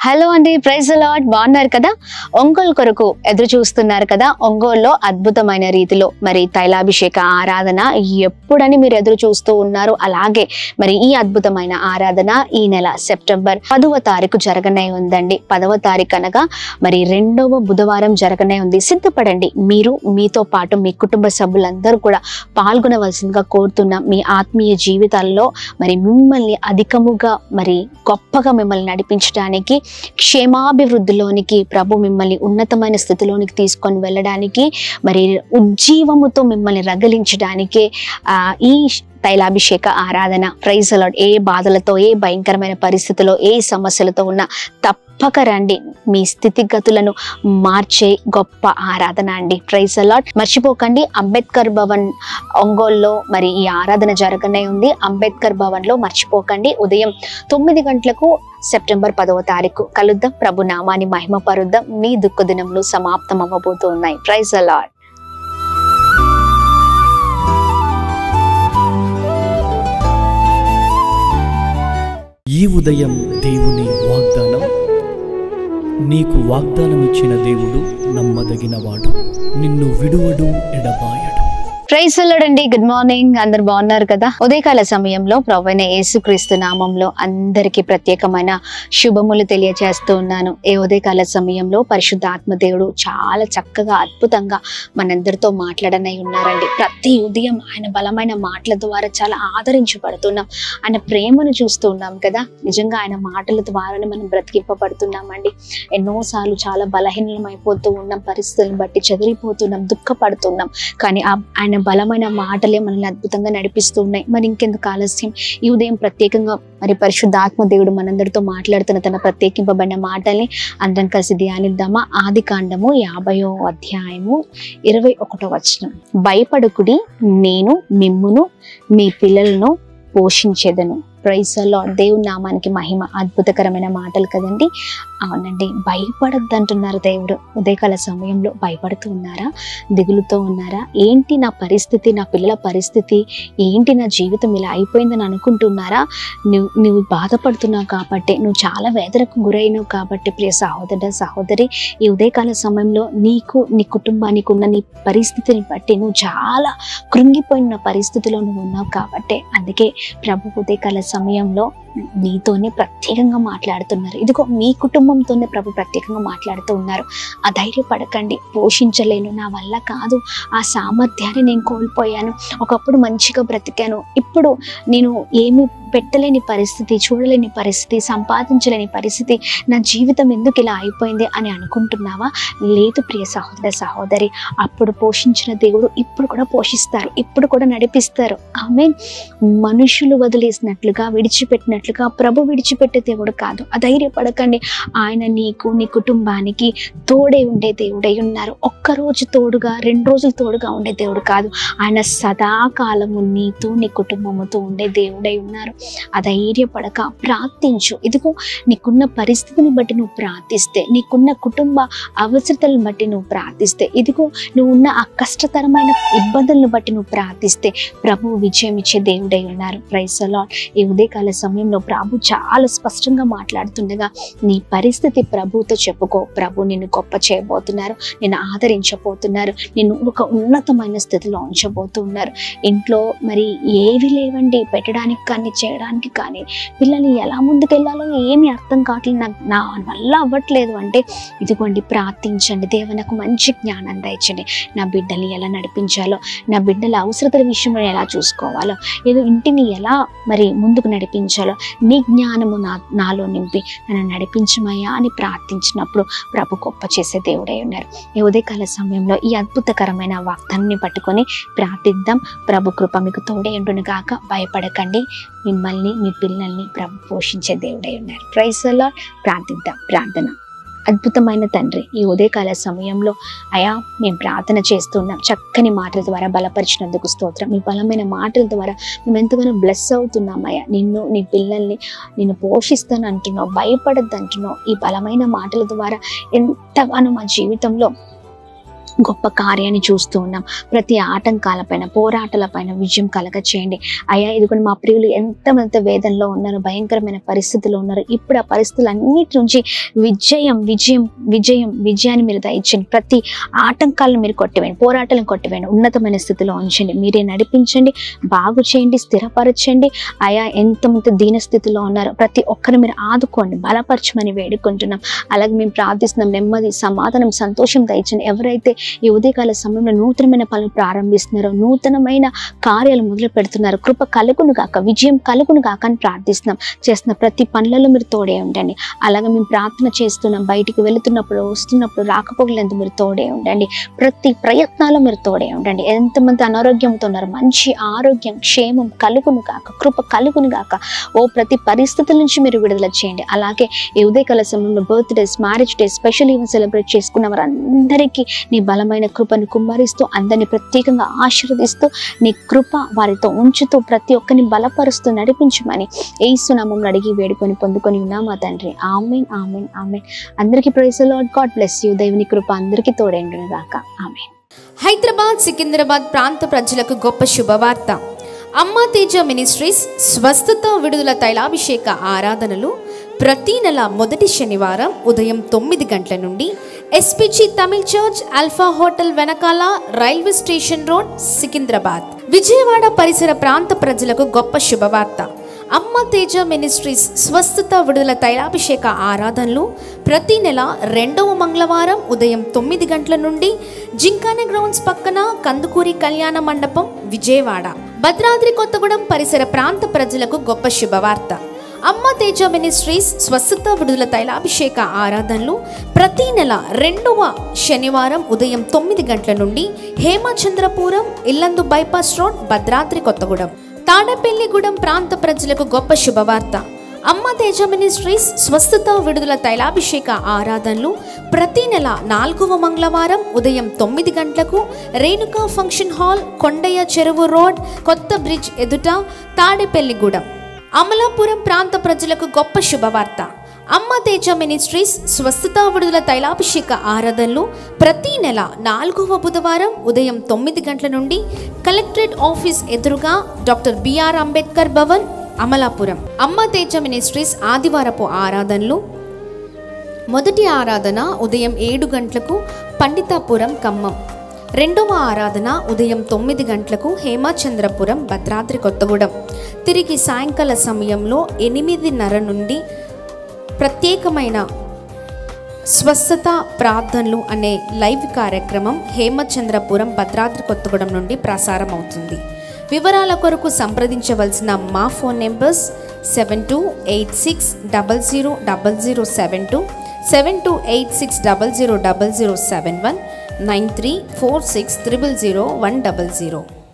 Hello అండి, praise the lord. బాగున్నారు కదా? ఒంగోలు కొరకు ఎదురు చూస్తున్నారు కదా? ఒంగోలులో అద్భుతమైన రీతిలో మరి తైలాభిషేక ఆరాధన ఎప్పుడని మీరు ఎదురు చూస్తూ ఉన్నారు. అలాగే మరి ఈ అద్భుతమైన ఆరాధన ఈ నెల సెప్టెంబర్ 10వ తారీఖు జరగనే ఉందండి. 10వ తారీఖు అనగా మరి 2వ బుధవారం జరగనే ఉంది. సిద్ధపడండి. మీరు మీతో పాటు మీ కుటుంబ సభ్యులందరూ కూడా పాల్గొనవలసిందిగా కోరుతున్నాం. మీ ఆత్మీయ జీవితాల్లో మరి మిమ్మల్ని అధికముగా మరి గొప్పగా మిమ్మల్ని నడిపించడానికి, క్షేమాభివృద్ధిలోనికి, ప్రభు మిమ్మల్ని ఉన్నతమైన స్థితిలోనికి తీసుకొని వెళ్ళడానికి, మరి ఉజ్జీవముతో మిమ్మల్ని రగిలించడానికే ఈ తైలాభిషేక ఆరాధన. Praise the lord. ఏ బాధలతో, ఏ భయంకరమైన పరిస్థితుల్లో, ఏ సమస్యలతో ఉన్న తప్పక రండి. మీ స్థితిగతులను మార్చే గొప్ప ఆరాధన అండి. Praise the Lord. మర్చిపోకండి, అంబేద్కర్ భవన్ ఒంగోలులో మరి ఈ ఆరాధన జరగనే ఉంది. అంబేద్కర్ భవన్ లో మర్చిపోకండి. ఉదయం 9 గంటలకు సెప్టెంబర్ 10వ తారీఖు కలుద్దాం. ప్రభు నామాన్ని మహిమపరుద్దాం. మీ దుఃఖ దినములు సమాప్తం అవ్వబోతూ ఉన్నాయి. Praise the Lord. ఈ ఉదయం దేవుని వాగ్దానం. నీకు వాగ్దానం ఇచ్చిన దేవుడు నమ్మదగినవాడు, నిన్ను విడువడు, ఎడబాయడు. ప్రైజ్ ది లార్డ్ అండి. Good morning. అందరు బాగున్నారు కదా? ఉదయకాల సమయంలో ప్రభువైన యేసుక్రీస్తు నామంలో అందరికీ ప్రత్యేకమైన శుభములు తెలియజేస్తూ ఉన్నాను. ఈ ఉదయకాల సమయంలో పరిశుద్ధ ఆత్మదేవుడు చాలా చక్కగా, అద్భుతంగా మనందరితో మాట్లాడనై ఉన్నారండి. ప్రతి ఉదయం ఆయన బలమైన మాటల ద్వారా చాలా ఆదరించబడుతున్నాం. ఆయన ప్రేమను చూస్తూ ఉన్నాం కదా. నిజంగా ఆయన మాటల ద్వారానే మనం బ్రతికింపబడుతున్నామండి. ఎన్నోసార్లు చాలా బలహీనమైపోతూ ఉన్నాం, పరిస్థితులను బట్టి చెదిరిపోతున్నాం, దుఃఖపడుతున్నాం. కానీ ఆయన బలమైన మాటలే మనల్ని అద్భుతంగా నడిపిస్తూ ఉన్నాయి. మరి ఇంకెందుకు ఆలస్యం? ఈ ఉదయం ప్రత్యేకంగా మరి పరిశుద్ధాత్మ దేవుడు మనందరితో మాట్లాడుతున్న తన ప్రత్యేకింపబడిన మాటల్ని అందరం కలిసి ధ్యానిద్దామా? ఆదికాండము 50వ అధ్యాయము 21వ వచనం. భయపడకుడి, నేను మిమ్మును మీ పిల్లలను పోషించేదను. Praise the lord. దేవుని నామానికి మహిమ. అద్భుతకరమైన మాటలు కదండి. అవునండి, భయపడద్దు అంటున్నారు దేవుడు. ఉదయకాల సమయంలో భయపడుతూ ఉన్నారా? దిగులుతో ఉన్నారా? ఏంటి నా పరిస్థితి, నా పిల్లల పరిస్థితి ఏంటి, నా జీవితం ఇలా అయిపోయిందని అనుకుంటున్నారా? నువ్వు బాధపడుతున్నావు కాబట్టి, నువ్వు చాలా వేదనకు గురైనావు కాబట్టి, ప్రియ సహోదర సహోదరి, ఈ ఉదయకాల సమయంలో నీకు, నీ కుటుంబానికి ఉన్న నీ పరిస్థితిని బట్టి నువ్వు చాలా కృంగిపోయిన పరిస్థితిలో నువ్వు ఉన్నావు కాబట్టి, అందుకే ప్రభు ఉదయకాల సమయంలో నీతోనే ప్రత్యేకంగా మాట్లాడుతున్నారు. ఇదిగో మీ కుటుంబంతోనే ప్రభు ప్రత్యేకంగా మాట్లాడుతూ ఉన్నారు. అధైర్యపడకండి. పోషించలేను, నా వల్ల కాదు, ఆ సామర్థ్యాన్ని నేను కోల్పోయాను, ఒకప్పుడు మంచిగా బ్రతికాను, ఇప్పుడు నేను ఏమి పెట్టలేని పరిస్థితి, చూడలేని పరిస్థితి, సంపాదించలేని పరిస్థితి, నా జీవితం ఎందుకు ఇలా అయిపోయింది అని అనుకుంటున్నావా? లేదు ప్రియ సహోదర సహోదరి, అప్పుడు పోషించిన దేవుడు ఇప్పుడు కూడా పోషిస్తారు, ఇప్పుడు కూడా నడిపిస్తారు. ఆమేన్. మనుషులు వదిలేసినట్లుగా, విడిచిపెట్టినట్లుగా ప్రభు విడిచిపెట్టే దేవుడు కాదు. అధైర్యపడకండి. ఆయన నీకు, నీ కుటుంబానికి తోడే ఉండే దేవుడై ఉన్నారు. ఒక్కరోజు తోడుగా, 2 రోజులు తోడుగా ఉండే దేవుడు కాదు. ఆయన సదాకాలము నీతో, నీ కుటుంబముతో ఉండే దేవుడై ఉన్నారు. అధైర్యపడక ప్రార్థించు. ఇదిగో నీకున్న పరిస్థితిని బట్టి నువ్వు ప్రార్థిస్తే, నీకున్న కుటుంబ అవసరతలను బట్టి నువ్వు ప్రార్థిస్తే, ఇదిగో నువ్వు ఉన్న ఆ కష్టతరమైన ఇబ్బందులను బట్టి నువ్వు ప్రార్థిస్తే ప్రభువు విజయం ఇచ్చే దేవుడై ఉన్నారు. Praise the Lord. ఈ ఉదయకాల సమయంలో ప్రభు చాలా స్పష్టంగా మాట్లాడుతుండగా నీ పరిస్థితి ప్రభువుతో చెప్పుకో. ప్రభు నిన్ను గొప్ప చేయబోతున్నారు, నిన్ను ఆదరించబోతున్నారు, నిన్ను ఒక ఉన్నతమైన స్థితిలో ఉంచబోతున్నారు. ఇంట్లో మరి ఏవి లేవండి పెట్టడానికి కానీ, చేయడానికి కానీ. పిల్లల్ని ఎలా ముందుకెళ్ళాలో ఏమీ అర్థం కావట్లేదు, నా వల్ల అవ్వట్లేదు అంటే ఇదిగోండి ప్రార్థించండి. దేవుని నాకు మంచి జ్ఞానం దయచండి. నా బిడ్డల్ని ఎలా నడిపించాలో, నా బిడ్డల అవసరతల విషయంలో ఎలా చూసుకోవాలో, ఏదో ఇంటిని ఎలా మరి ముందుకు నడిపించాలో నీ జ్ఞానము నాలో నింపి నన్ను నడిపించమయ్యా అని ప్రార్థించినప్పుడు ప్రభు గొప్ప చేసే దేవుడై ఉన్నారు. ఈ ఉదయకాల సమయంలో ఈ అద్భుతకరమైన వాగ్దానాన్ని పట్టుకొని ప్రార్థిద్దాం. ప్రభు కృప మీకు తోడే ఉండును గాక. భయపడకండి, మిమ్మల్ని, మీ పిల్లల్ని ప్రభు పోషించే దేవుడై ఉన్నారు. Praise the lord. ప్రార్థిద్దాం. ప్రార్థన. అద్భుతమైన తండ్రి, ఈ ఉదయకాల సమయంలో అయా మేము ప్రార్థన చేస్తున్నాం. చక్కని మాటల ద్వారా బలపరిచినందుకు స్తోత్రం. మీ బలమైన మాటల ద్వారా మేము ఎంతగానో బ్లెస్ అవుతున్నాం అయ్యా. నిన్ను, నీ పిల్లల్ని నేను పోషిస్తాను అంటున్నావు, భయపడద్దు అంటున్నావు. ఈ బలమైన మాటల ద్వారా ఎంతగానో మా జీవితంలో గొప్ప కార్యాన్ని చూస్తూ ఉన్నాం. ప్రతి ఆటంకాలపైన, పోరాటాలపైన విజయం కలగ చేయండి అయ్యా. ఇదిగోండి మా ప్రియులు ఎంతమంత వేదనలో ఉన్నారు, భయంకరమైన పరిస్థితుల్లో ఉన్నారు. ఇప్పుడు ఆ పరిస్థితులన్నిటి నుంచి విజయాన్ని మీరు దయచేయండి. ప్రతి ఆటంకాలను మీరు కొట్టివేయండి, పోరాటాలను కొట్టివేయండి, ఉన్నతమైన స్థితిలో ఉంచండి. మీరే నడిపించండి, బాగు చేయండి, స్థిరపరచండి అయ్యా. ఎంతమంది దీన స్థితిలో ఉన్నారు, ప్రతి ఒక్కరు మీరు ఆదుకోండి, బలపరచమని వేడుకుంటున్నాం. అలాగే మేము ప్రార్థిస్తున్నాం, నెమ్మది, సమాధానం, సంతోషం దయచేయండి. ఎవరైతే ఈ ఉదయకాల సమయంలో నూతనమైన పనులు ప్రారంభిస్తున్నారు, నూతనమైన కార్యాలు మొదలు పెడుతున్నారు, కృప కలుగును గాక, విజయం కలుగును గాక అని ప్రార్థిస్తున్నాం. చేస్తున్న ప్రతి పనులలో మీరు తోడే ఉండండి. అలాగే మేము ప్రార్థన చేస్తున్నాం, బయటికి వెళుతున్నప్పుడు, వస్తున్నప్పుడు, రాకపోకలందు మీరు తోడే ఉండండి. ప్రతి ప్రయత్నాలు మీరు తోడే ఉండండి. ఎంతమంది అనారోగ్యంతో ఉన్నారు, మంచి ఆరోగ్యం, క్షేమం కలుగును గాక, కృప కలుగును గాక. ప్రతి పరిస్థితుల నుంచి మీరు విడుదల చేయండి. అలాగే ఈ ఉదయకాల సమయంలో birthdays, marriage days, special event celebrate చేసుకున్న వారందరికీ నీ బలమైన కృపను కుమ్మరిస్తూ, అందరినీ ప్రత్యేకంగా ఆశీర్వదిస్తూ, నీ కృప వారితో ఉంచుతూ, ప్రతి ఒక్కరిని బలపరుస్తూ నడిపించమని యేసు నామములో అడిగి వేడుకొని పొందుకొని ఉన్నాం మా తండ్రి. ఆమేన్, ఆమేన్, ఆమేన్. అందరికీ praise the Lord. God bless you. దేవుని కృప అందరికీ తోడైండును గాక. ఆమేన్. హైదరాబాద్, సికింద్రాబాద్ ప్రాంత ప్రజలకు గొప్ప శుభవార్త. అమ్మ తేజ మినిస్ట్రీస్ స్వస్థత విడుదల తైలాభిషేక ఆరాధనలు ప్రతి నెల మొదటి శనివారం ఉదయం 9 గంటల నుండి SPG Tamil church, alpha hotel వెనకాల, railway station road, Secunderabad. Vijayawada పరిసర ప్రాంత ప్రజలకు గొప్ప శుభవార్త. అమ్మ తేజ మినిస్ట్రీస్ స్వస్థత విడుదల తైలాభిషేక ఆరాధనలు ప్రతి నెల 2వ మంగళవారం ఉదయం 9 గంటల నుండి జింకానా గ్రౌండ్స్ పక్కన కందుకూరి కళ్యాణ మండపం, విజయవాడ. భద్రాద్రి కొత్తగూడెం పరిసర ప్రాంత ప్రజలకు గొప్ప శుభవార్త. అమ్మ తేజ మినిస్ట్రీస్ స్వస్థత విడుదల తైలాభిషేక ఆరాధనలు ప్రతి నెల 2వ శనివారం ఉదయం 9 గంటల నుండి హేమచంద్రపురం, ఇల్లందు బైపాస్ రోడ్, భద్రాద్రి కొత్తగూడెం. తాడేపల్లిగూడెం ప్రాంత ప్రజలకు గొప్ప శుభవార్త. అమ్మ తేజ మినిస్ట్రీస్ స్వస్థత విడుదల తైలాభిషేక ఆరాధనలు ప్రతి నెల 4వ మంగళవారం ఉదయం 9 గంటలకు రేణుకా ఫంక్షన్ హాల్, కొండయ్య చెరువు రోడ్, కొత్త బ్రిడ్జ్ ఎదుట, తాడేపల్లిగూడెం. అమలాపురం ప్రాంత ప్రజలకు గొప్ప శుభవార్త. అమ్మ తేజ మినిస్ట్రీస్ స్వస్థత విడుదల తైలాభిషేక ఆరాధనలు ప్రతి నెల 4వ బుధవారం ఉదయం 9 గంటల నుండి కలెక్టరేట్ ఆఫీస్ ఎదురుగా, డాక్టర్ బిఆర్ అంబేద్కర్ భవన్, అమలాపురం. అమ్మ తేజ మినిస్ట్రీస్ ఆదివారపు ఆరాధనలు మొదటి ఆరాధన ఉదయం 7 గంటలకు పండితాపురం, ఖమ్మం. 2వ ఆరాధన ఉదయం 9 గంటలకు హేమచంద్రపురం, భద్రాద్రి కొత్తగూడెం. తిరిగి సాయంకాల సమయంలో 8:30 నుండి ప్రత్యేకమైన స్వస్థత ప్రార్థనలు అనే లైవ్ కార్యక్రమం హేమచంద్రపురం, భద్రాద్రి కొత్తగూడెం నుండి ప్రసారం అవుతుంది. వివరాల కొరకు సంప్రదించవలసిన మా ఫోన్ నెంబర్స్ 7286000072, 7286000071, 9346000100.